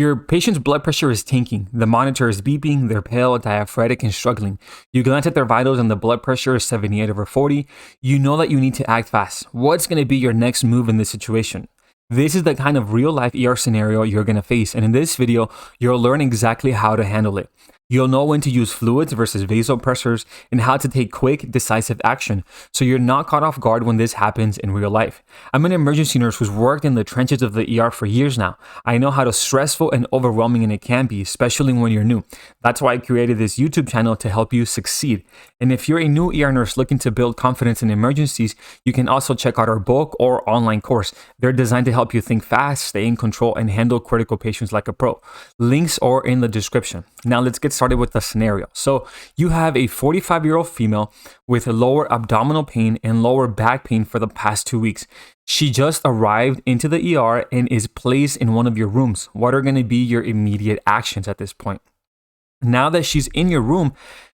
Your patient's blood pressure is tanking. The monitor is beeping, they're pale, diaphoretic, and struggling. You glance at their vitals and the blood pressure is 78/40. You know that you need to act fast. What's going to be your next move in this situation? This is the kind of real-life ER scenario you're going to face, and in this video, you'll learn exactly how to handle it. You'll know when to use fluids versus vasopressors and how to take quick, decisive action so you're not caught off guard when this happens in real life. I'm an emergency nurse who's worked in the trenches of the ER for years now. I know how stressful and overwhelming it can be, especially when you're new. That's why I created this YouTube channel to help you succeed. And if you're a new ER nurse looking to build confidence in emergencies, you can also check out our book or online course. They're designed to help you think fast, stay in control, and handle critical patients like a pro. Links are in the description. Now let's get started with the scenario. So you have a 45-year-old female with lower abdominal pain and lower back pain for the past 2 weeks. She just arrived into the ER and is placed in one of your rooms. What are going to be your immediate actions at this point? Now that she's in your room,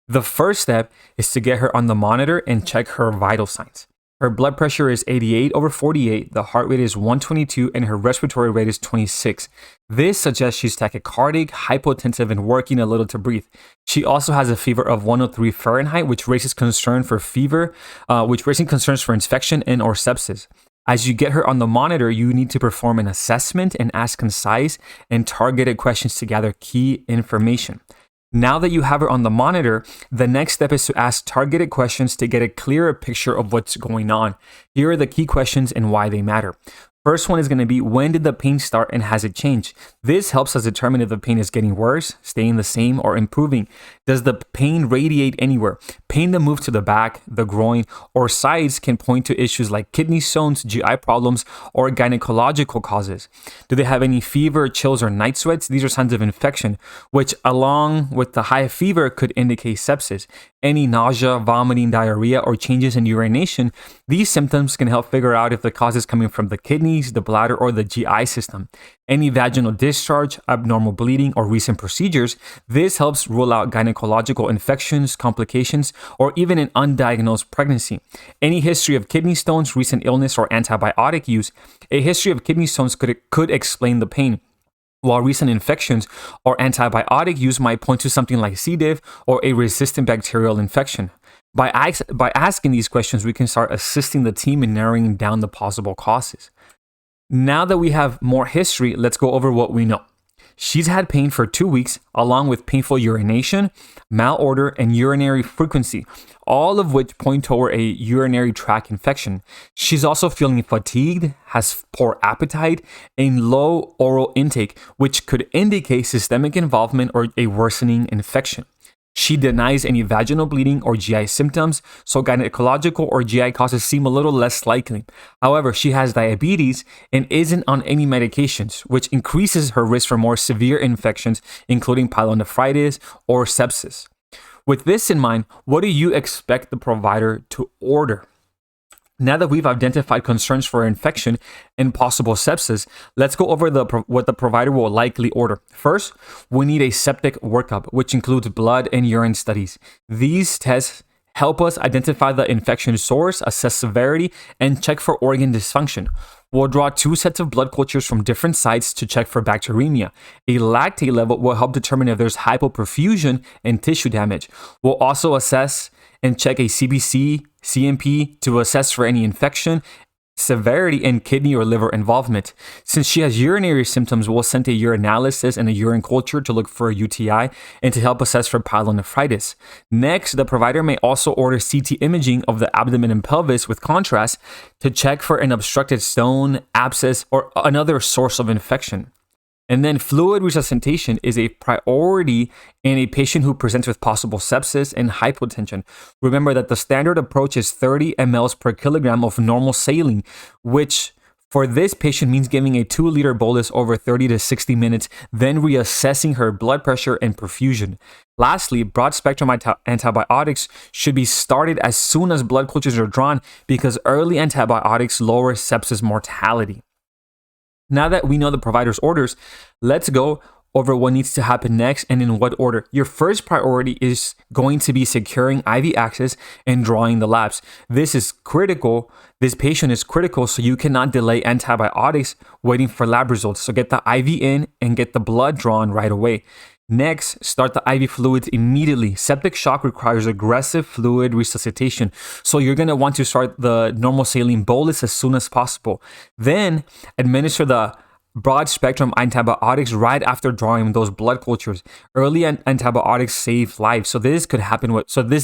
the first step is to get her on the monitor and check her vital signs. Her blood pressure is 88/48, the heart rate is 122, and her respiratory rate is 26. This suggests she's tachycardic, hypotensive, and working a little to breathe. She also has a fever of 103 Fahrenheit, which raises concern for raising concerns for infection and or sepsis. As you get her on the monitor, you need to perform an assessment and ask concise and targeted questions to gather key information. Now that you have her on the monitor, the next step is to ask targeted questions to get a clearer picture of what's going on. Here are the key questions and why they matter. First one is going to be, when did the pain start and has it changed? This helps us determine if the pain is getting worse, staying the same, or improving. Does the pain radiate anywhere? Pain that moves to the back, the groin, or sides can point to issues like kidney stones, GI problems, or gynecological causes. Do they have any fever, chills, or night sweats? These are signs of infection, which along with the high fever could indicate sepsis. Any nausea, vomiting, diarrhea, or changes in urination, these symptoms can help figure out if the cause is coming from the kidneys, the bladder, or the GI system. Any vaginal discharge, abnormal bleeding, or recent procedures, this helps rule out gynecological infections, complications, or even an undiagnosed pregnancy. Any history of kidney stones, recent illness, or antibiotic use, a history of kidney stones could explain the pain, while recent infections or antibiotic use might point to something like C. diff or a resistant bacterial infection. By asking these questions, we can start assisting the team in narrowing down the possible causes. Now that we have more history, let's go over what we know. She's had pain for 2 weeks, along with painful urination, malodor, and urinary frequency, all of which point toward a urinary tract infection. She's also feeling fatigued, has poor appetite, and low oral intake, which could indicate systemic involvement or a worsening infection. She denies any vaginal bleeding or GI symptoms, so gynecological or GI causes seem a little less likely. However, she has diabetes and isn't on any medications, which increases her risk for more severe infections, including pyelonephritis or sepsis. With this in mind, what do you expect the provider to order? Now that we've identified concerns for infection and possible sepsis, let's go over what the provider will likely order. First, we need a septic workup, which includes blood and urine studies. These tests help us identify the infection source, assess severity, and check for organ dysfunction. We'll draw 2 sets of blood cultures from different sites to check for bacteremia. A lactate level will help determine if there's hypoperfusion and tissue damage. We'll also assess and check a CBC, CMP to assess for any infection, severity, and kidney or liver involvement. Since she has urinary symptoms, we'll send a urinalysis and a urine culture to look for a UTI and to help assess for pyelonephritis. Next, the provider may also order CT imaging of the abdomen and pelvis with contrast to check for an obstructed stone, abscess, or another source of infection. And then fluid resuscitation is a priority in a patient who presents with possible sepsis and hypotension. Remember that the standard approach is 30 mLs per kilogram of normal saline, which for this patient means giving a 2-liter bolus over 30 to 60 minutes, then reassessing her blood pressure and perfusion. Lastly, broad-spectrum antibiotics should be started as soon as blood cultures are drawn because early antibiotics lower sepsis mortality. Now that we know the provider's orders, let's go over what needs to happen next and in what order. Your first priority is going to be securing IV access and drawing the labs. This is critical. This patient is critical, so you cannot delay antibiotics waiting for lab results. So get the IV in and get the blood drawn right away. Next, start the IV fluids immediately. Septic shock requires aggressive fluid resuscitation, so you're going to want to start the normal saline bolus as soon as possible. Then, administer the broad spectrum antibiotics right after drawing those blood cultures. Early antibiotics save lives, so this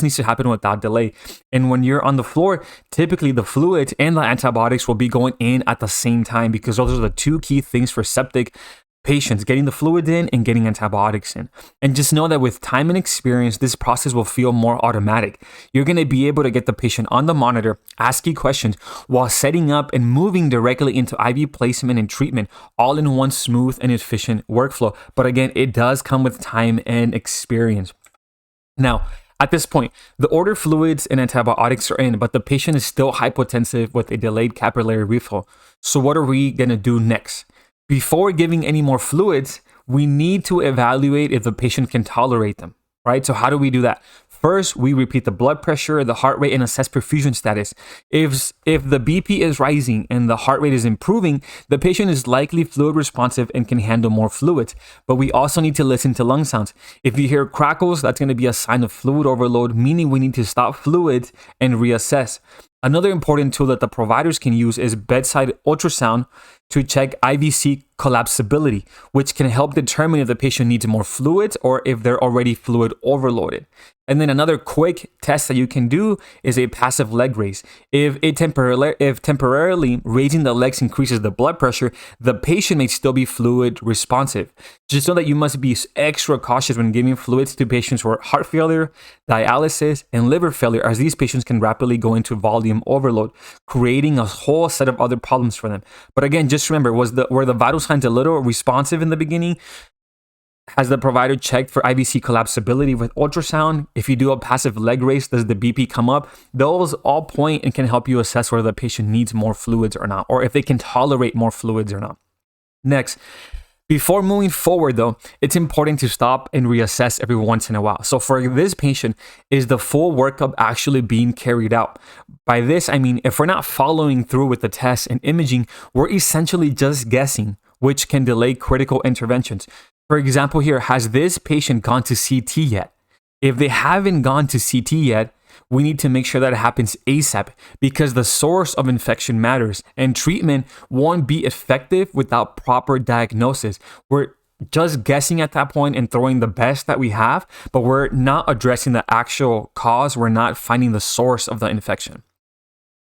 needs to happen without delay. And when you're on the floor, typically the fluids and the antibiotics will be going in at the same time, because those are the two key things for septic patients: getting the fluids in and getting antibiotics in. And just know that with time and experience, this process will feel more automatic. You're going to be able to get the patient on the monitor, ask you questions while setting up and moving directly into IV placement and treatment, all in one smooth and efficient workflow. But again, it does come with time and experience. Now, at this point, the order fluids and antibiotics are in, but the patient is still hypotensive with a delayed capillary refill. So what are we going to do next? Before giving any more fluids, we need to evaluate if the patient can tolerate them, right? So how do we do that? First, we repeat the blood pressure, the heart rate, and assess perfusion status. If the BP is rising and the heart rate is improving, the patient is likely fluid responsive and can handle more fluids. But we also need to listen to lung sounds. If you hear crackles, that's going to be a sign of fluid overload, meaning we need to stop fluids and reassess. Another important tool that the providers can use is bedside ultrasound to check IVC collapsibility, which can help determine if the patient needs more fluids or if they're already fluid overloaded. And then another quick test that you can do is a passive leg raise. If temporarily raising the legs increases the blood pressure, the patient may still be fluid responsive. Just know that you must be extra cautious when giving fluids to patients with heart failure, dialysis, and liver failure, as these patients can rapidly go into volume overload, creating a whole set of other problems for them. But again, just remember, were the vital signs a little responsive in the beginning? Has the provider checked for IVC collapsibility with ultrasound? If you do a passive leg raise, does the BP come up? Those all point and can help you assess whether the patient needs more fluids or not, or if they can tolerate more fluids or not. Next, before moving forward though, it's important to stop and reassess every once in a while. So for this patient, is the full workup actually being carried out? By this, I mean, if we're not following through with the tests and imaging, we're essentially just guessing, which can delay critical interventions. For example here, has this patient gone to CT yet? If they haven't gone to CT yet, we need to make sure that it happens ASAP, because the source of infection matters and treatment won't be effective without proper diagnosis. We're just guessing at that point and throwing the best that we have, but we're not addressing the actual cause. We're not finding the source of the infection.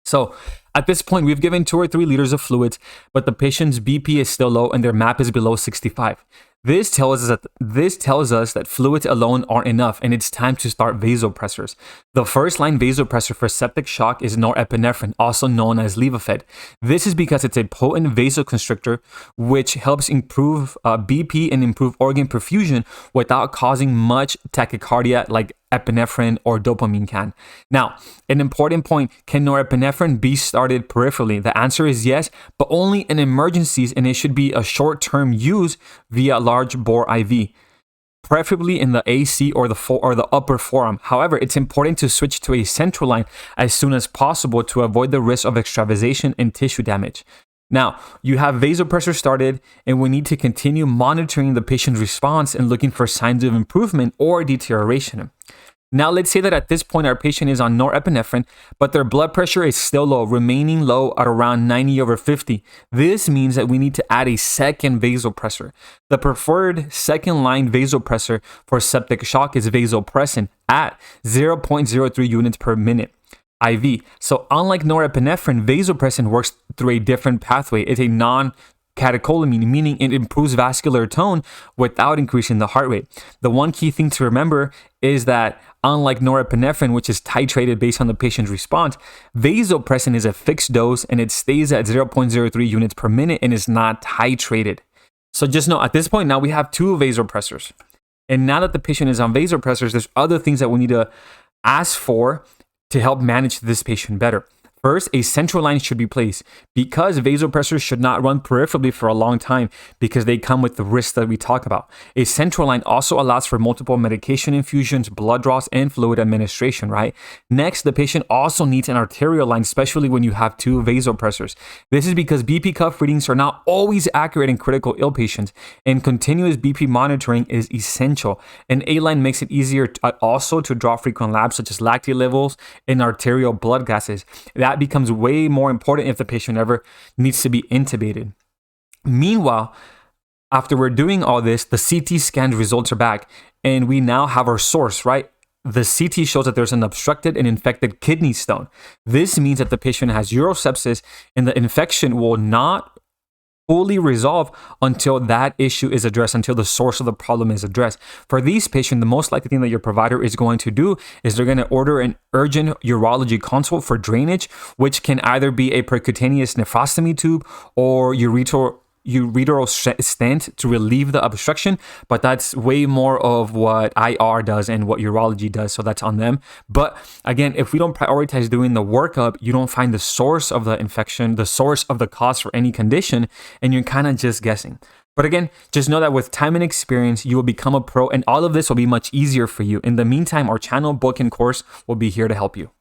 So at this point, we've given 2 or 3 liters of fluids, but the patient's BP is still low and their MAP is below 65. This tells us that fluids alone aren't enough, and it's time to start vasopressors. The first line vasopressor for septic shock is norepinephrine, also known as Levophed. This is because it's a potent vasoconstrictor, which helps improve BP and improve organ perfusion without causing much tachycardia like epinephrine or dopamine can. Now, an important point, can norepinephrine be started peripherally? The answer is yes, but only in emergencies, and it should be a short-term use via large bore IV, preferably in the AC or the upper forearm. However, it's important to switch to a central line as soon as possible to avoid the risk of extravasation and tissue damage. Now, you have vasopressor started, and we need to continue monitoring the patient's response and looking for signs of improvement or deterioration. Now, let's say that at this point, our patient is on norepinephrine, but their blood pressure is still low, remaining low at around 90/50. This means that we need to add a second vasopressor. The preferred second-line vasopressor for septic shock is vasopressin at 0.03 units per minute IV. So unlike norepinephrine, vasopressin works through a different pathway. It's a non-catecholamine, meaning it improves vascular tone without increasing the heart rate. The one key thing to remember is that unlike norepinephrine, which is titrated based on the patient's response, vasopressin is a fixed dose and it stays at 0.03 units per minute and is not titrated. So just know at this point now we have 2 vasopressors. And now that the patient is on vasopressors, there's other things that we need to ask for to help manage this patient better. First, a central line should be placed because vasopressors should not run peripherally for a long time because they come with the risks that we talk about. A central line also allows for multiple medication infusions, blood draws, and fluid administration, right? Next, the patient also needs an arterial line, especially when you have two vasopressors. This is because BP cuff readings are not always accurate in critical ill patients, and continuous BP monitoring is essential. An A line makes it easier also to draw frequent labs such as lactate levels and arterial blood gases. That becomes way more important if the patient ever needs to be intubated. Meanwhile, after we're doing all this, the CT scan results are back and we now have our source, right? The CT shows that there's an obstructed and infected kidney stone. This means that the patient has urosepsis and the infection will not fully resolve until that issue is addressed, until the source of the problem is addressed. For these patients, the most likely thing that your provider is going to do is they're going to order an urgent urology consult for drainage, which can either be a percutaneous nephrostomy tube or ureteral stent to relieve the obstruction, but that's way more of what IR does and what urology does, so that's on them. But again, if we don't prioritize doing the workup, you don't find the source of the infection, the source of the cause for any condition, and you're kind of just guessing. But again, just know that with time and experience, you will become a pro, and all of this will be much easier for you. In the meantime, our channel, book, and course will be here to help you.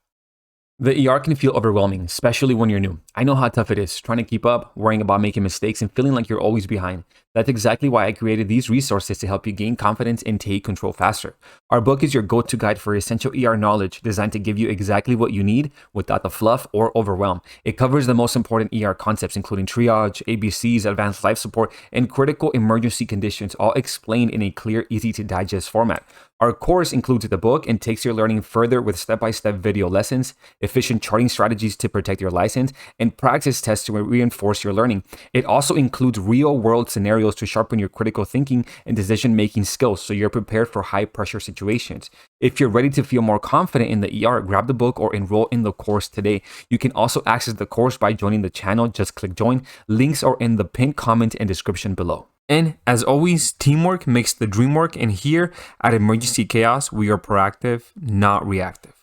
The ER can feel overwhelming, especially when you're new. I know how tough it is, trying to keep up, worrying about making mistakes, and feeling like you're always behind. That's exactly why I created these resources to help you gain confidence and take control faster. Our book is your go-to guide for essential ER knowledge, designed to give you exactly what you need without the fluff or overwhelm. It covers the most important ER concepts, including triage, ABCs, advanced life support, and critical emergency conditions, all explained in a clear, easy-to-digest format. Our course includes the book and takes your learning further with step-by-step video lessons, efficient charting strategies to protect your license, and practice tests to reinforce your learning. It also includes real-world scenarios to sharpen your critical thinking and decision-making skills so you're prepared for high-pressure situations. If you're ready to feel more confident in the ER, grab the book or enroll in the course today. You can also access the course by joining the channel. Just click join. Links are in the pinned comment and description below. And as always, teamwork makes the dream work. And here at Emergency Chaos, we are proactive, not reactive.